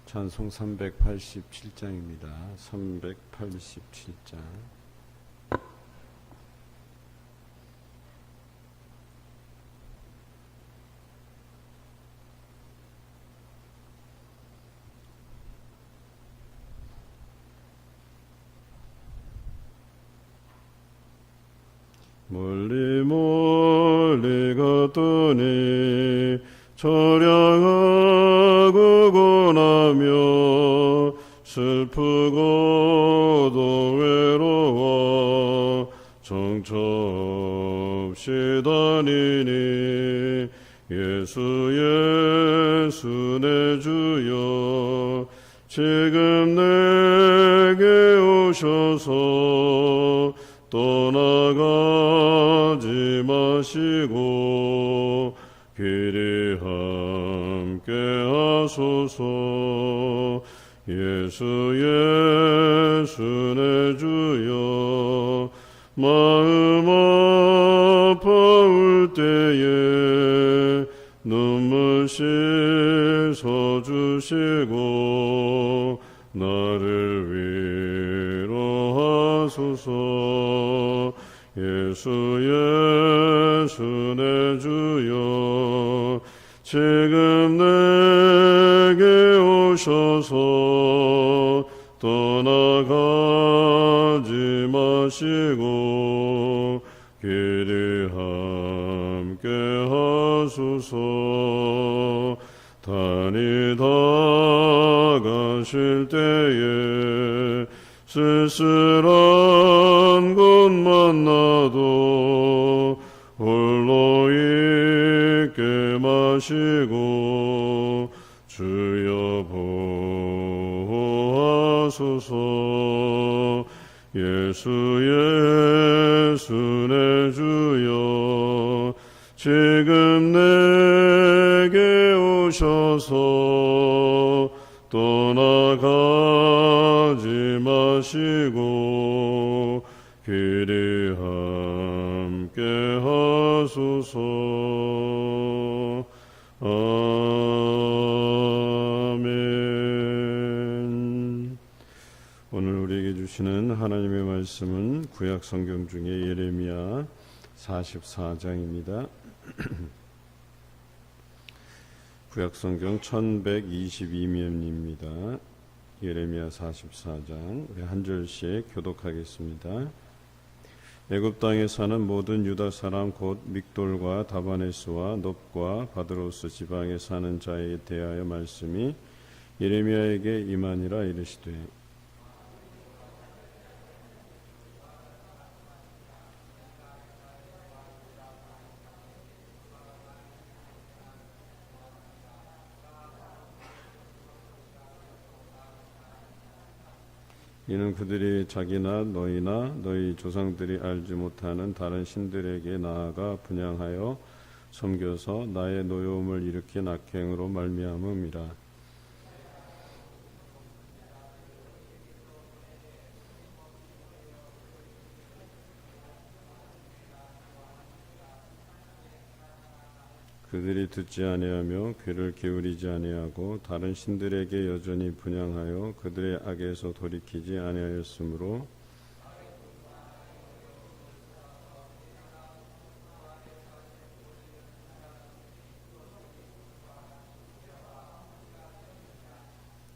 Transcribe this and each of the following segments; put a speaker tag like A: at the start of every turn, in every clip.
A: 찬송 387장입니다. 387장. 멀리 멀리 갔더니 처량하고 고나며 슬프고도 외로워 정처 없이 다니니 예수 예수 내 주여 지금 내게 오셔서 떠나가지 마시고 길이 함께 하소서. 예수 예수 내 주여 마음 아파올 때에 눈물 씻어주시고 나를 위로하소서. 예수 예수 내 주여 지금 내게 오셔서 떠나가지 마시고 길이 함께 하소서. 다니다 가실 때에 쓸쓸한 곳 만나도 홀로 있게 마시고 주여 보호하소서. 예수 예수 내 주여 지금 내게 오셔서 떠나가지 마시고 길이 함께 하소서. 아멘. 오늘 우리에게 주시는 하나님의 말씀은 구약 성경 중에 예레미야 44장입니다. 구약 성경 1122면입니다. 예레미야 44장 우리 한 절씩 교독하겠습니다. 애굽 땅에 사는 모든 유다 사람 곧 믹돌과 다바네스와 놉과 바드로스 지방에 사는 자에 대하여 말씀이 예레미야에게 임하니라. 이르시되 이는 그들이 자기나 너희나 너희 조상들이 알지 못하는 다른 신들에게 나아가 분향하여 섬겨서 나의 노여움을 일으킨 악행으로 말미암음이라. 그들이 듣지 아니하며 귀를 기울이지 아니하고 다른 신들에게 여전히 분향하여 그들의 악에서 돌이키지 아니하였으므로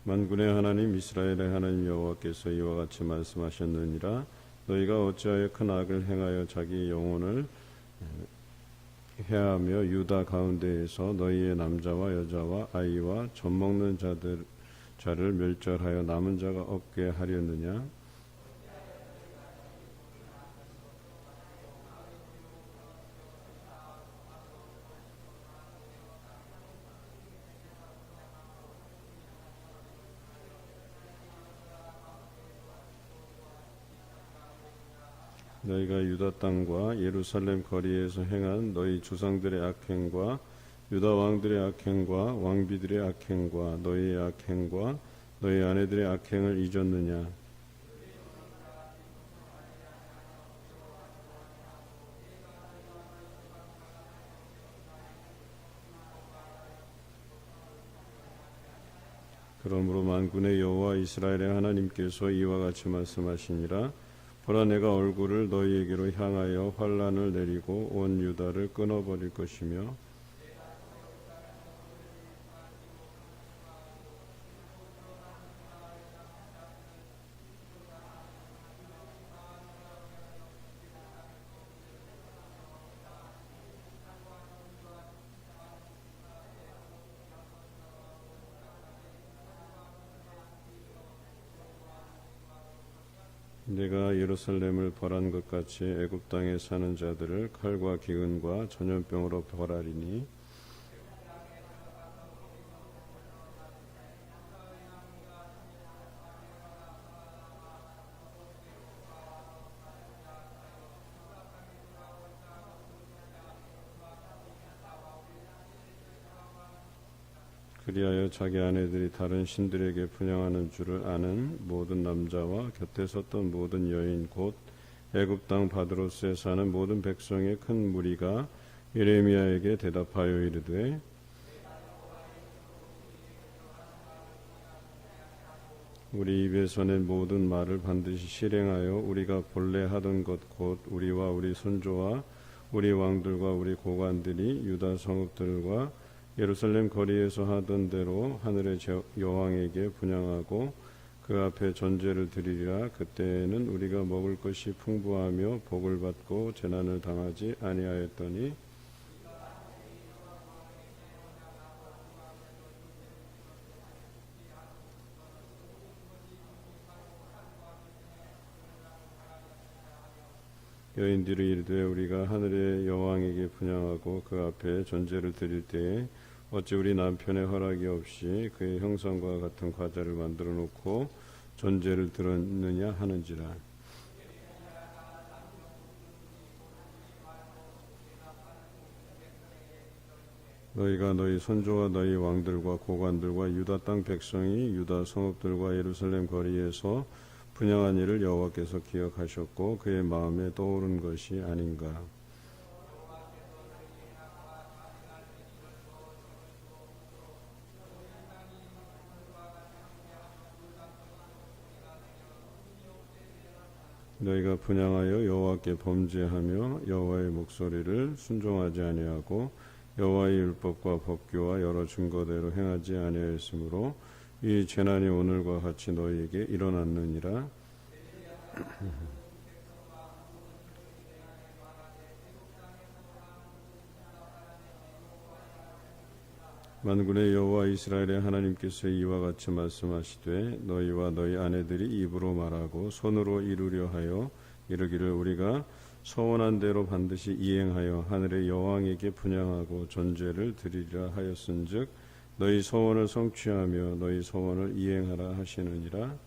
A: 만군의 하나님 이스라엘의 하나님 여호와께서 이와 같이 말씀하셨느니라. 너희가 어찌하여 큰 악을 행하여 자기 영혼을 해하며 유다 가운데에서 너희의 남자와 여자와 아이와 젖먹는 자를 멸절하여 남은 자가 없게 하려느냐. 너희가 유다 땅과 예루살렘 거리에서 행한 너희 조상들의 악행과 유다 왕들의 악행과 왕비들의 악행과 너희의 악행과 너희 아내들의 악행을 잊었느냐. 그러므로 만군의 여호와 이스라엘의 하나님께서 이와 같이 말씀하시니라. 보라, 내가 얼굴을 너희에게로 향하여 환란을 내리고 온 유다를 끊어버릴 것이며 내가 예루살렘을 벌한 것 같이 애굽 땅에 사는 자들을 칼과 기근과 전염병으로 벌하리니 그리하여 자기 아내들이 다른 신들에게 분향하는 줄을 아는 모든 남자와 곁에 섰던 모든 여인 곧 애굽 땅 바드로스에 사는 모든 백성의 큰 무리가 예레미야에게 대답하여 이르되 우리 입에서 낸 모든 말을 반드시 실행하여 우리가 본래 하던 것 곧 우리와 우리 손조와 우리 왕들과 우리 고관들이 유다 성읍들과 예루살렘 거리에서 하던 대로 하늘의 여왕에게 분향하고 그 앞에 전제를 드리리라. 그때에는 우리가 먹을 것이 풍부하며 복을 받고 재난을 당하지 아니하였더니 여인들이 이르되 우리가 하늘의 여왕에게 분향하고 그 앞에 전제를 드릴 때에 어찌 우리 남편의 허락이 없이 그의 형상과 같은 과자를 만들어 놓고 전제를 들었느냐 하는지라. 너희가 너희 손조와 너희 왕들과 고관들과 유다 땅 백성이 유다 성읍들과 예루살렘 거리에서 분향한 일을 여호와께서 기억하셨고 그의 마음에 떠오른 것이 아닌가. 너희가 분향하여 여호와께 범죄하며 여호와의 목소리를 순종하지 아니하고 여호와의 율법과 법규와 여러 증거대로 행하지 아니하였으므로 이 재난이 오늘과 같이 너희에게 일어났느니라. 만군의 여호와 이스라엘의 하나님께서 이와 같이 말씀하시되 너희와 너희 아내들이 입으로 말하고 손으로 이루려 하여 이르기를 우리가 서원한 대로 반드시 이행하여 하늘의 여왕에게 분향하고 전제를 드리리라 하였은즉 너희 서원을 성취하며 너희 서원을 이행하라 하시느니라.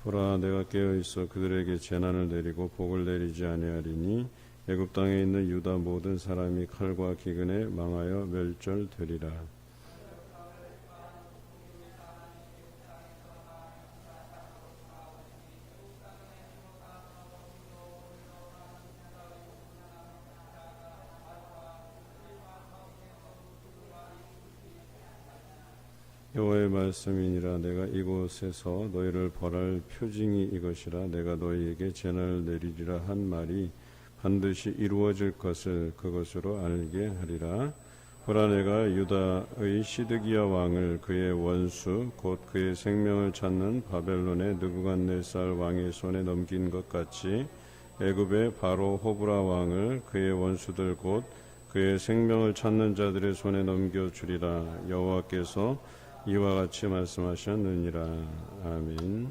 A: 보라, 내가 깨어 있어 그들에게 재난을 내리고 복을 내리지 아니하리니 애굽 땅에 있는 유다 모든 사람이 칼과 기근에 망하여 멸절되리라. 여호와의 말씀이니라. 내가 이곳에서 너희를 벌할 표징이 이것이라. 내가 너희에게 재난을 내리리라 한 말이 반드시 이루어질 것을 그것으로 알게 하리라. 보라, 내가 유다의 시드기야 왕을 그의 원수 곧 그의 생명을 찾는 바벨론의 느부갓네살 왕의 손에 넘긴 것 같이 애굽의 바로 호브라 왕을 그의 원수들 곧 그의 생명을 찾는 자들의 손에 넘겨주리라. 여호와께서 이와 같이 말씀하셨느니라. 아멘.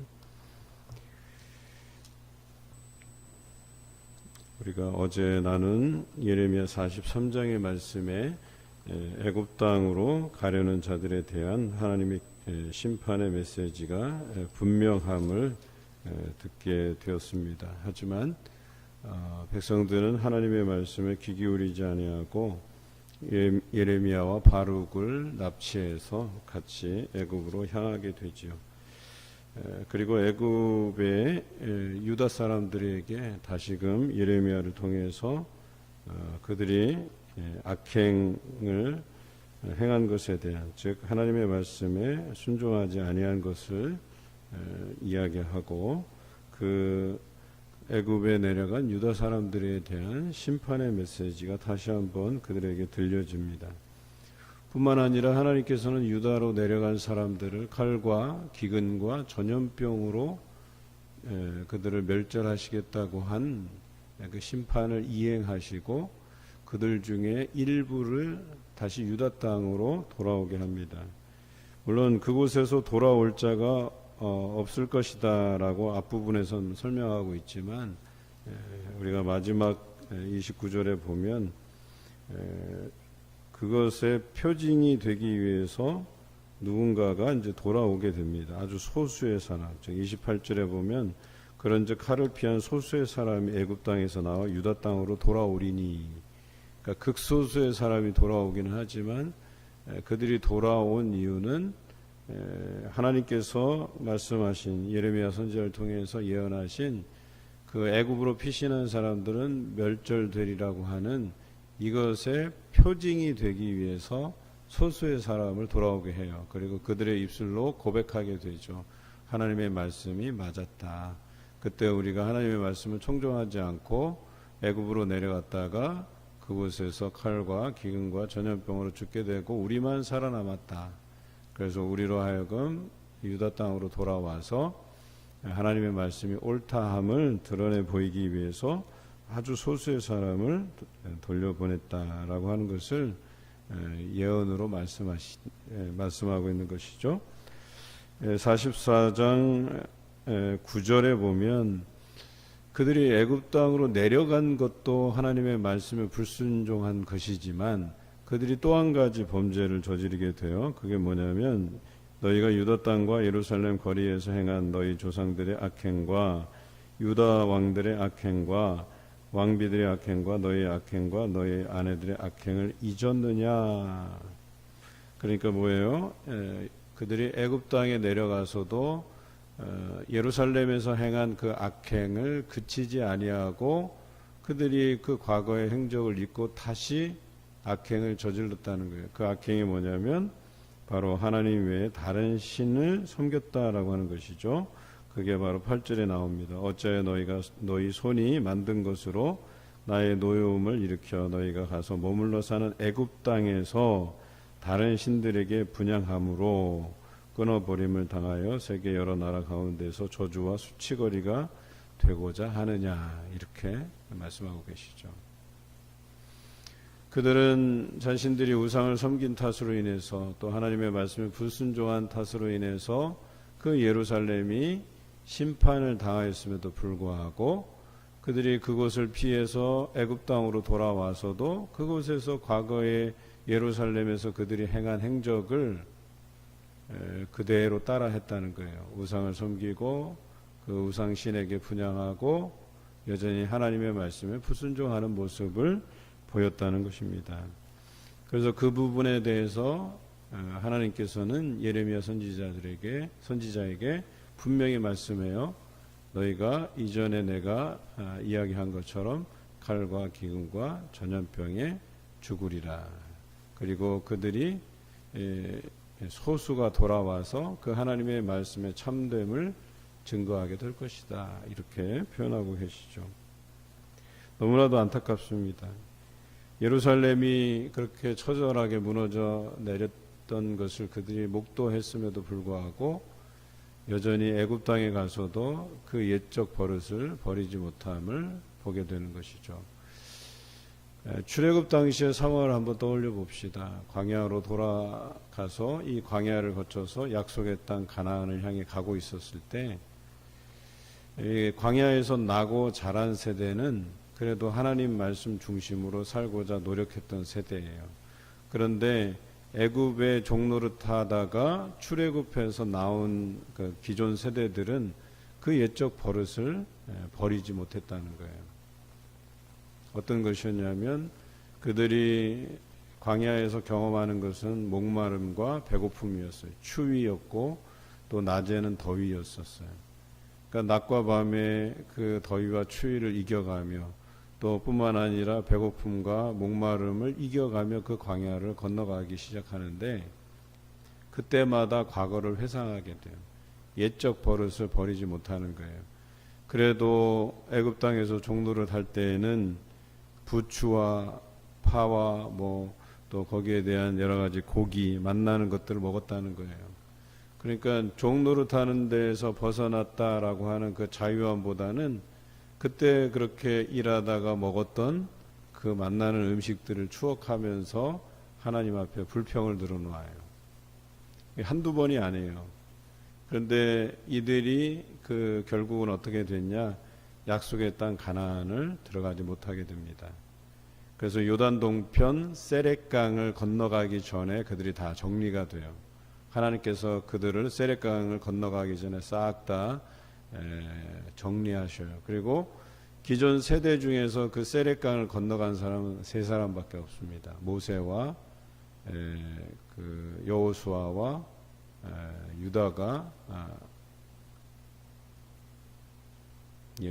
A: 우리가 어제 나눈 예레미야 43장의 말씀에 애굽 땅으로 가려는 자들에 대한 하나님의 심판의 메시지가 분명함을 듣게 되었습니다. 하지만 백성들은 하나님의 말씀에 귀 기울이지 아니하고 예레미야와 바룩을 납치해서 같이 애굽으로 향하게 되지요. 그리고 애굽의 유다 사람들에게 다시금 예레미야를 통해서 그들이 악행을 행한 것에 대한, 즉 하나님의 말씀에 순종하지 아니한 것을 이야기하고 그 애굽에 내려간 유다 사람들에 대한 심판의 메시지가 다시 한번 그들에게 들려집니다. 뿐만 아니라 하나님께서는 유다로 내려간 사람들을 칼과 기근과 전염병으로 그들을 멸절하시겠다고 한 그 심판을 이행하시고 그들 중에 일부를 다시 유다 땅으로 돌아오게 합니다. 물론 그곳에서 돌아올 자가 없을 것이다라고 앞부분에서는 설명하고 있지만 우리가 마지막 29절에 보면 그것의 표징이 되기 위해서 누군가가 이제 돌아오게 됩니다. 아주 소수의 사람, 즉 28절에 보면 그런즉 칼을 피한 소수의 사람이 애굽 땅에서 나와 유다 땅으로 돌아오리니, 그러니까 극소수의 사람이 돌아오기는 하지만 그들이 돌아온 이유는 하나님께서 말씀하신 예레미야 선지자를 통해서 예언하신 그 애굽으로 피신한 사람들은 멸절되리라고 하는 이것의 표징이 되기 위해서 소수의 사람을 돌아오게 해요. 그리고 그들의 입술로 고백하게 되죠. 하나님의 말씀이 맞았다. 그때 우리가 하나님의 말씀을 청종하지 않고 애굽으로 내려갔다가 그곳에서 칼과 기근과 전염병으로 죽게 되고 우리만 살아남았다. 그래서 우리로 하여금 유다 땅으로 돌아와서 하나님의 말씀이 옳다함을 드러내 보이기 위해서 아주 소수의 사람을 돌려보냈다라고 하는 것을 예언으로 말씀하고 있는 것이죠. 44장 9절에 보면 그들이 애굽 땅으로 내려간 것도 하나님의 말씀에 불순종한 것이지만 그들이 또 한 가지 범죄를 저지르게 돼요. 그게 뭐냐면 너희가 유다 땅과 예루살렘 거리에서 행한 너희 조상들의 악행과 유다 왕들의 악행과 왕비들의 악행과 너희의 악행과 너희 아내들의 악행을 잊었느냐. 그러니까 뭐예요? 그들이 애굽 땅에 내려가서도 예루살렘에서 행한 그 악행을 그치지 아니하고 그들이 그 과거의 행적을 잊고 다시 악행을 저질렀다는 거예요. 그 악행이 뭐냐면 바로 하나님 외에 다른 신을 섬겼다라고 하는 것이죠. 그게 바로 8절에 나옵니다. 어찌하여 너희 손이 만든 것으로 나의 노여움을 일으켜 너희가 가서 머물러 사는 애굽 땅에서 다른 신들에게 분향함으로 끊어버림을 당하여 세계 여러 나라 가운데서 저주와 수치거리가 되고자 하느냐, 이렇게 말씀하고 계시죠. 그들은 자신들이 우상을 섬긴 탓으로 인해서 또 하나님의 말씀에 불순종한 탓으로 인해서 그 예루살렘이 심판을 당하였음에도 불구하고 그들이 그곳을 피해서 애굽 땅으로 돌아와서도 그곳에서 과거의 예루살렘에서 그들이 행한 행적을 그대로 따라 했다는 거예요. 우상을 섬기고 그 우상신에게 분향하고 여전히 하나님의 말씀에 불순종하는 모습을 보였다는 것입니다. 그래서 그 부분에 대해서 하나님께서는 예레미야 선지자에게 분명히 말씀해요. 너희가 이전에 내가 이야기한 것처럼 칼과 기근과 전염병에 죽으리라. 그리고 그들이 소수가 돌아와서 그 하나님의 말씀의 참됨을 증거하게 될 것이다. 이렇게 표현하고 계시죠. 너무나도 안타깝습니다. 예루살렘이 그렇게 처절하게 무너져 내렸던 것을 그들이 목도했음에도 불구하고 여전히 애굽 땅에 가서도 그 옛적 버릇을 버리지 못함을 보게 되는 것이죠. 출애굽 당시의 상황을 한번 떠올려 봅시다. 광야로 돌아가서 이 광야를 거쳐서 약속의 땅 가나안을 향해 가고 있었을 때 광야에서 나고 자란 세대는 그래도 하나님 말씀 중심으로 살고자 노력했던 세대예요. 그런데 애굽의 종노릇하다가 출애굽해서 나온 그 기존 세대들은 그 옛적 버릇을 버리지 못했다는 거예요. 어떤 것이었냐면 그들이 광야에서 경험하는 것은 목마름과 배고픔이었어요. 추위였고 또 낮에는 더위였었어요. 그러니까 낮과 밤에 그 더위와 추위를 이겨가며 또 뿐만 아니라 배고픔과 목마름을 이겨가며 그 광야를 건너가기 시작하는데 그때마다 과거를 회상하게 돼요. 옛적 버릇을 버리지 못하는 거예요. 그래도 애굽 땅에서 종노릇 할 때에는 부추와 파와 또 거기에 대한 여러 가지 고기 만나는 것들을 먹었다는 거예요. 그러니까 종노릇 하는 데에서 벗어났다라고 하는 그 자유함보다는 그때 그렇게 일하다가 먹었던 그 만나는 음식들을 추억하면서 하나님 앞에 불평을 늘어놓아요. 한두 번이 아니에요. 그런데 이들이 결국은 어떻게 됐냐? 약속의 땅 가나안을 들어가지 못하게 됩니다. 그래서 요단 동편 세렛강을 건너가기 전에 그들이 다 정리가 돼요. 하나님께서 그들을 세렛강을 건너가기 전에 싹 다 정리하셔요. 그리고 기존 세대 중에서 그 세렛강을 건너간 사람은 세 사람밖에 없습니다. 모세와 그 여호수아와 유다가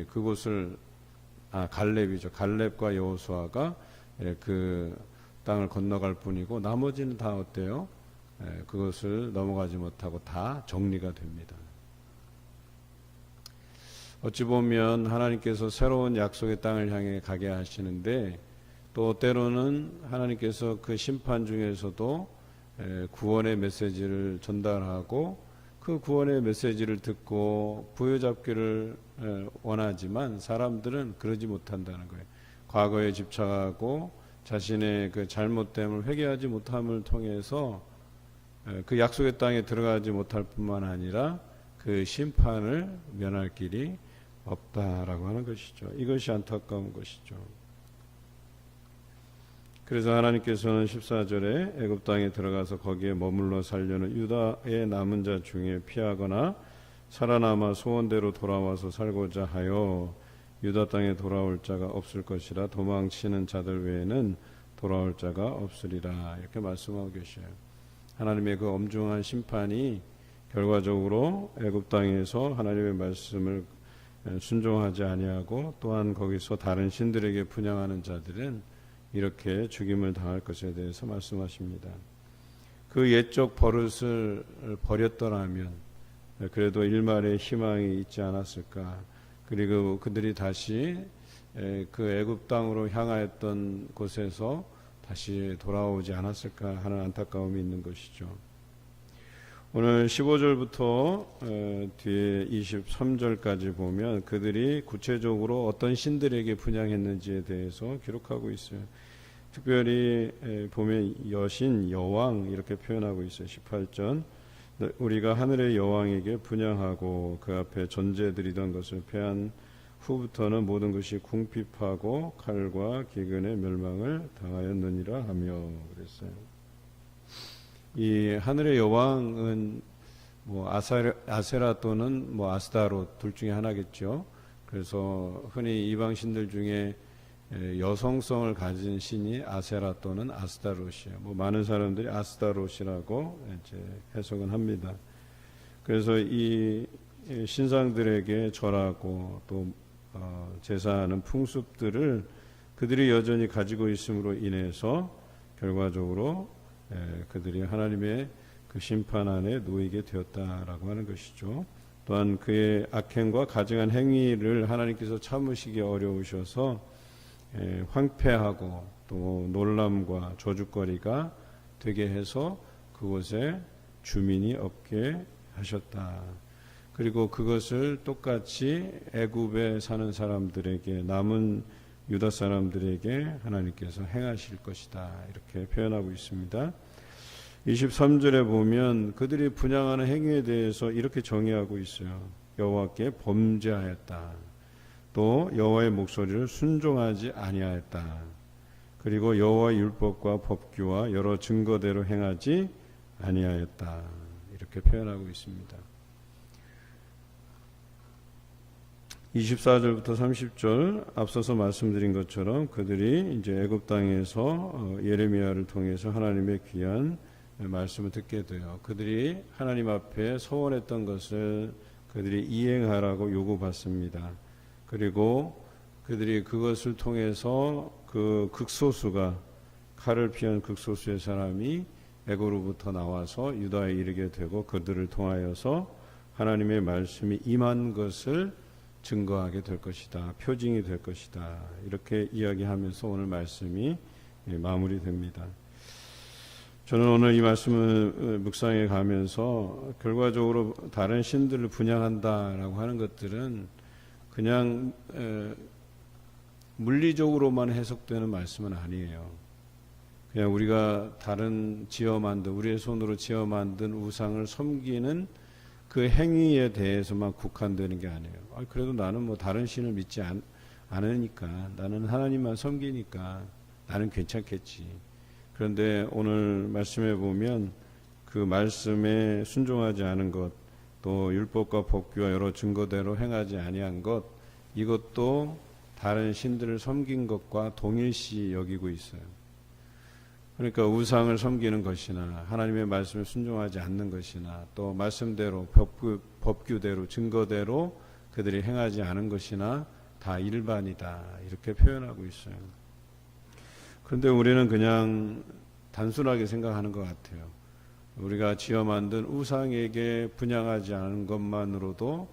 A: 그곳을 갈렙이죠. 갈렙과 여호수아가 그 땅을 건너갈 뿐이고 나머지는 다 어때요? 그것을 넘어가지 못하고 다 정리가 됩니다. 어찌 보면 하나님께서 새로운 약속의 땅을 향해 가게 하시는데 또 때로는 하나님께서 그 심판 중에서도 구원의 메시지를 전달하고 그 구원의 메시지를 듣고 부여잡기를 원하지만 사람들은 그러지 못한다는 거예요. 과거에 집착하고 자신의 그 잘못됨을 회개하지 못함을 통해서 그 약속의 땅에 들어가지 못할 뿐만 아니라 그 심판을 면할 길이 없다라고 하는 것이죠. 이것이 안타까운 것이죠. 그래서 하나님께서는 14절에 애굽 땅에 들어가서 거기에 머물러 살려는 유다의 남은 자 중에 피하거나 살아남아 소원대로 돌아와서 살고자 하여 유다 땅에 돌아올 자가 없을 것이라 도망치는 자들 외에는 돌아올 자가 없으리라 이렇게 말씀하고 계셔요. 하나님의 그 엄중한 심판이 결과적으로 애굽 땅에서 하나님의 말씀을 순종하지 아니하고 또한 거기서 다른 신들에게 분향하는 자들은 이렇게 죽임을 당할 것에 대해서 말씀하십니다. 그 옛적 버릇을 버렸더라면 그래도 일말의 희망이 있지 않았을까. 그리고 그들이 다시 그 애굽 땅으로 향하였던 곳에서 다시 돌아오지 않았을까 하는 안타까움이 있는 것이죠. 오늘 15절부터 뒤에 23절까지 보면 그들이 구체적으로 어떤 신들에게 분향했는지에 대해서 기록하고 있어요. 특별히 보면 여신, 여왕 이렇게 표현하고 있어요. 18절 우리가 하늘의 여왕에게 분향하고 그 앞에 전제드리던 것을 패한 후부터는 모든 것이 궁핍하고 칼과 기근의 멸망을 당하였느니라 하며 그랬어요. 이 하늘의 여왕은 아세라 또는 아스타롯 둘 중에 하나겠죠. 그래서 흔히 이방 신들 중에 여성성을 가진 신이 아세라 또는 아스타롯이에요. 많은 사람들이 아스타롯이라고 이제 해석은 합니다. 그래서 이 신상들에게 절하고 또 제사하는 풍습들을 그들이 여전히 가지고 있음으로 인해서 결과적으로 그들이 하나님의 그 심판 안에 놓이게 되었다라고 하는 것이죠. 또한 그의 악행과 가증한 행위를 하나님께서 참으시기 어려우셔서 황폐하고 또 놀람과 저주거리가 되게 해서 그곳에 주민이 없게 하셨다. 그리고 그것을 똑같이 애굽에 사는 사람들에게 남은 유다 사람들에게 하나님께서 행하실 것이다 이렇게 표현하고 있습니다. 23절에 보면 그들이 분향하는 행위에 대해서 이렇게 정의하고 있어요. 여호와께 범죄하였다. 또 여호와의 목소리를 순종하지 아니하였다. 그리고 여호와의 율법과 법규와 여러 증거대로 행하지 아니하였다. 이렇게 표현하고 있습니다. 24절부터 30절 앞서서 말씀드린 것처럼 그들이 이제 애굽 땅에서 예레미야를 통해서 하나님의 귀한 말씀을 듣게 돼요. 그들이 하나님 앞에 서원했던 것을 그들이 이행하라고 요구받습니다. 그리고 그들이 그것을 통해서 그 극소수가 칼을 피한 극소수의 사람이 애굽으로부터 나와서 유다에 이르게 되고 그들을 통하여서 하나님의 말씀이 임한 것을 증거하게 될 것이다. 표징이 될 것이다. 이렇게 이야기하면서 오늘 말씀이 마무리됩니다. 저는 오늘 이 말씀을 묵상해 가면서 결과적으로 다른 신들을 분양한다라고 하는 것들은 그냥 물리적으로만 해석되는 말씀은 아니에요. 그냥 우리가 다른 우리의 손으로 지어 만든 우상을 섬기는 그 행위에 대해서만 국한되는 게 아니에요. 그래도 나는 뭐 다른 신을 믿지 않으니까, 나는 하나님만 섬기니까 나는 괜찮겠지. 그런데 오늘 말씀에 보면 그 말씀에 순종하지 않은 것, 또 율법과 법규와 여러 증거대로 행하지 아니한 것, 이것도 다른 신들을 섬긴 것과 동일시 여기고 있어요. 그러니까 우상을 섬기는 것이나 하나님의 말씀에 순종하지 않는 것이나 또 말씀대로 법규대로 증거대로 그들이 행하지 않은 것이나 다 일반이다, 이렇게 표현하고 있어요. 그런데 우리는 그냥 단순하게 생각하는 것 같아요. 우리가 지어 만든 우상에게 분양하지 않은 것만으로도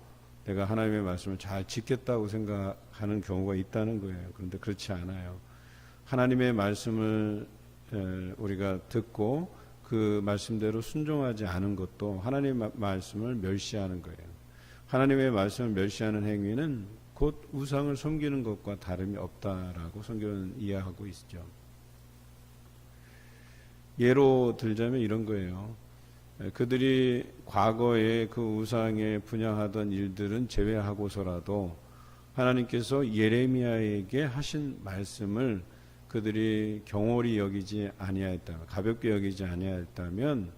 A: 내가 하나님의 말씀을 잘 지켰다고 생각하는 경우가 있다는 거예요. 그런데 그렇지 않아요. 하나님의 말씀을 우리가 듣고 그 말씀대로 순종하지 않은 것도 하나님의 말씀을 멸시하는 거예요. 하나님의 말씀을 멸시하는 행위는 곧 우상을 섬기는 것과 다름이 없다라고 성경은 이해하고 있죠. 예로 들자면 이런 거예요. 그들이 과거에 그 우상에 분양하던 일들은 제외하고서라도 하나님께서 예레미야에게 하신 말씀을 그들이 경홀히 여기지 아니하였다면, 가볍게 여기지 아니하였다면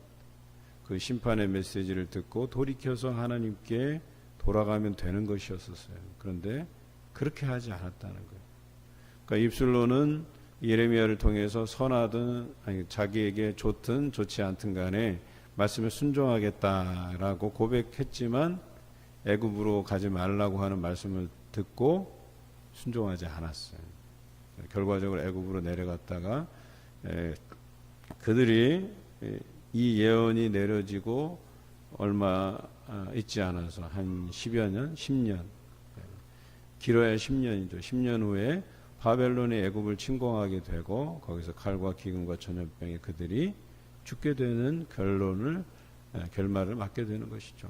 A: 그 심판의 메시지를 듣고 돌이켜서 하나님께 돌아가면 되는 것이었었어요. 그런데 그렇게 하지 않았다는 거예요. 그러니까 입술로는 예레미야를 통해서 선하든 자기에게 좋든 좋지 않든 간에 말씀에 순종하겠다라고 고백했지만 애굽으로 가지 말라고 하는 말씀을 듣고 순종하지 않았어요. 결과적으로 애굽으로 내려갔다가 그들이 이 예언이 내려지고 얼마 있지 않아서 한 10여 년, 10년, 길어야 10년이죠. 10년 후에 바벨론이 애굽을 침공하게 되고 거기서 칼과 기근과 전염병에 그들이 죽게 되는 결말을 맞게 되는 것이죠.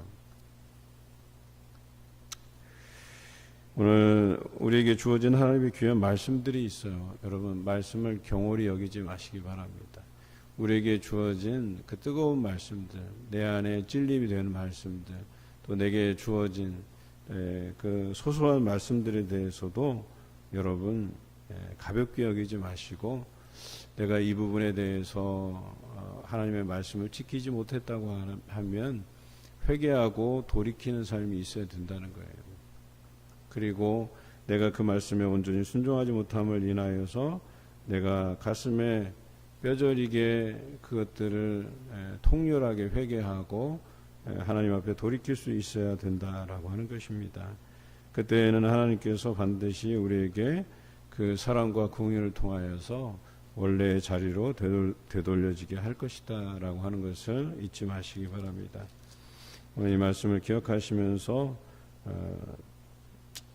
A: 오늘 우리에게 주어진 하나님의 귀한 말씀들이 있어요. 여러분, 말씀을 경홀히 여기지 마시기 바랍니다. 우리에게 주어진 그 뜨거운 말씀들, 내 안에 찔림이 되는 말씀들, 또 내게 주어진 그 소소한 말씀들에 대해서도 여러분 가볍게 여기지 마시고, 내가 이 부분에 대해서 하나님의 말씀을 지키지 못했다고 하면 회개하고 돌이키는 삶이 있어야 된다는 거예요. 그리고 내가 그 말씀에 온전히 순종하지 못함을 인하여서 내가 가슴에 뼈저리게 그것들을 통렬하게 회개하고 하나님 앞에 돌이킬 수 있어야 된다라고 하는 것입니다. 그때에는 하나님께서 반드시 우리에게 그 사랑과 공의를 통하여서 원래의 자리로 되돌려지게 할 것이다 라고 하는 것을 잊지 마시기 바랍니다. 오늘 이 말씀을 기억하시면서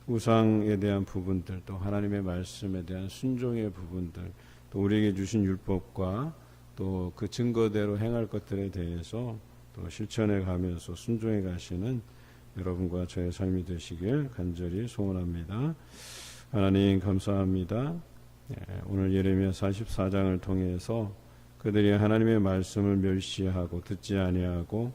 A: 우상에 대한 부분들, 또 하나님의 말씀에 대한 순종의 부분들, 또 우리에게 주신 율법과 또 그 증거대로 행할 것들에 대해서 또 실천해 가면서 순종해 가시는 여러분과 저의 삶이 되시길 간절히 소원합니다. 하나님 감사합니다. 오늘 예레미야 44장을 통해서 그들이 하나님의 말씀을 멸시하고 듣지 아니하고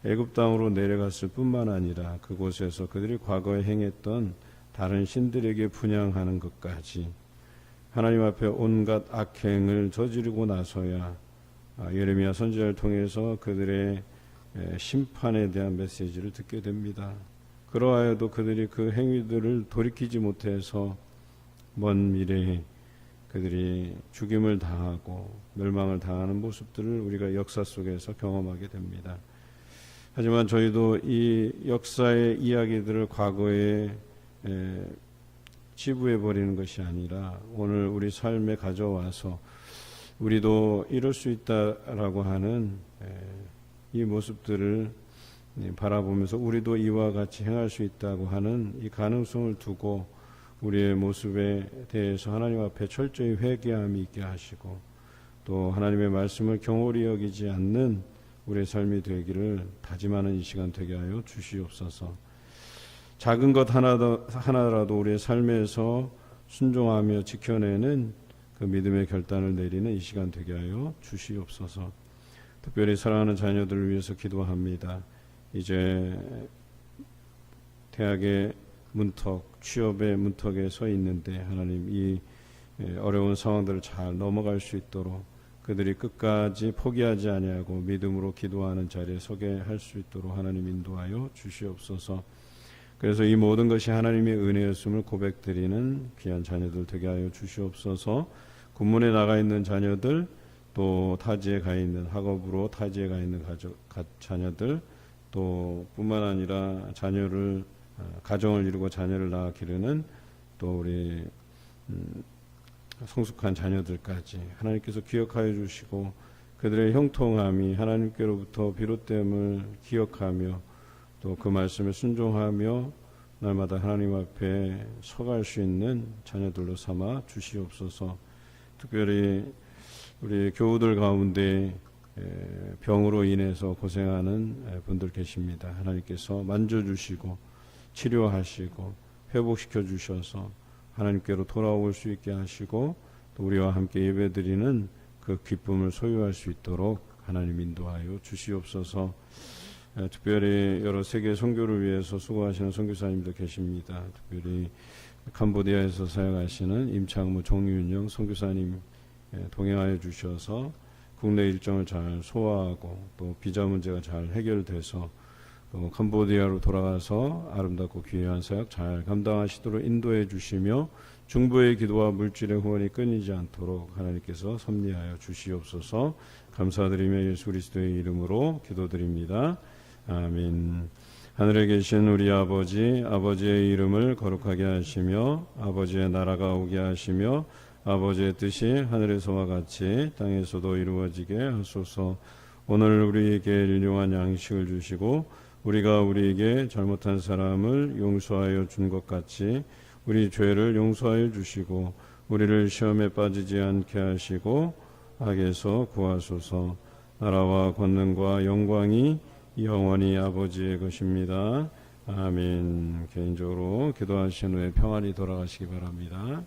A: 애굽 땅으로 내려갔을 뿐만 아니라 그곳에서 그들이 과거에 행했던 다른 신들에게 분향하는 것까지 하나님 앞에 온갖 악행을 저지르고 나서야 예레미야 선지자를 통해서 그들의 심판에 대한 메시지를 듣게 됩니다. 그러하여도 그들이 그 행위들을 돌이키지 못해서 먼 미래에 그들이 죽임을 당하고 멸망을 당하는 모습들을 우리가 역사 속에서 경험하게 됩니다. 하지만 저희도 이 역사의 이야기들을 과거에 치부해 버리는 것이 아니라 오늘 우리 삶에 가져와서 우리도 이럴 수 있다라고 하는 이 모습들을 바라보면서 우리도 이와 같이 행할 수 있다고 하는 이 가능성을 두고 우리의 모습에 대해서 하나님 앞에 철저히 회개함이 있게 하시고 또 하나님의 말씀을 경홀히 여기지 않는 우리의 삶이 되기를 다짐하는 이 시간 되게 하여 주시옵소서. 작은 것 하나라도 우리의 삶에서 순종하며 지켜내는 그 믿음의 결단을 내리는 이 시간 되게 하여 주시옵소서. 특별히 사랑하는 자녀들을 위해서 기도합니다. 이제 대학의 문턱, 취업의 문턱에 서 있는데 하나님 이 어려운 상황들을 잘 넘어갈 수 있도록 그들이 끝까지 포기하지 아니하고 믿음으로 기도하는 자리에 서게 할 수 있도록 하나님 인도하여 주시옵소서. 그래서 이 모든 것이 하나님의 은혜였음을 고백드리는 귀한 자녀들 되게 하여 주시옵소서. 군문에 나가 있는 자녀들, 또 타지에 가 있는 학업으로 타지에 가 있는 자녀들, 또 뿐만 아니라 가정을 이루고 자녀를 낳아 기르는 또 우리 성숙한 자녀들까지 하나님께서 기억하여 주시고 그들의 형통함이 하나님께로부터 비롯됨을 기억하며 또 그 말씀에 순종하며 날마다 하나님 앞에 서갈 수 있는 자녀들로 삼아 주시옵소서. 특별히 우리 교우들 가운데 병으로 인해서 고생하는 분들 계십니다. 하나님께서 만져주시고 치료하시고 회복시켜 주셔서 하나님께로 돌아올 수 있게 하시고 또 우리와 함께 예배드리는 그 기쁨을 소유할 수 있도록 하나님 인도하여 주시옵소서. 특별히 여러 세계 선교를 위해서 수고하시는 선교사님들 계십니다. 특별히 캄보디아에서 사역하시는 임창무 정윤영 선교사님 동행하여 주셔서 국내 일정을 잘 소화하고 또 비자 문제가 잘 해결돼서 또 캄보디아로 돌아가서 아름답고 귀한 사역 잘 감당하시도록 인도해 주시며 중보의 기도와 물질의 후원이 끊이지 않도록 하나님께서 섭리하여 주시옵소서. 감사드리며 예수 그리스도의 이름으로 기도드립니다. 아멘. 하늘에 계신 우리 아버지의 이름을 거룩하게 하시며 아버지의 나라가 오게 하시며 아버지의 뜻이 하늘에서와 같이 땅에서도 이루어지게 하소서. 오늘 우리에게 일용할 양식을 주시고 우리가 우리에게 잘못한 사람을 용서하여 준 것 같이 우리 죄를 용서하여 주시고 우리를 시험에 빠지지 않게 하시고 악에서 구하소서. 나라와 권능과 영광이 영원히 아버지의 것입니다. 아멘. 개인적으로 기도하신 후에 평안히 돌아가시기 바랍니다.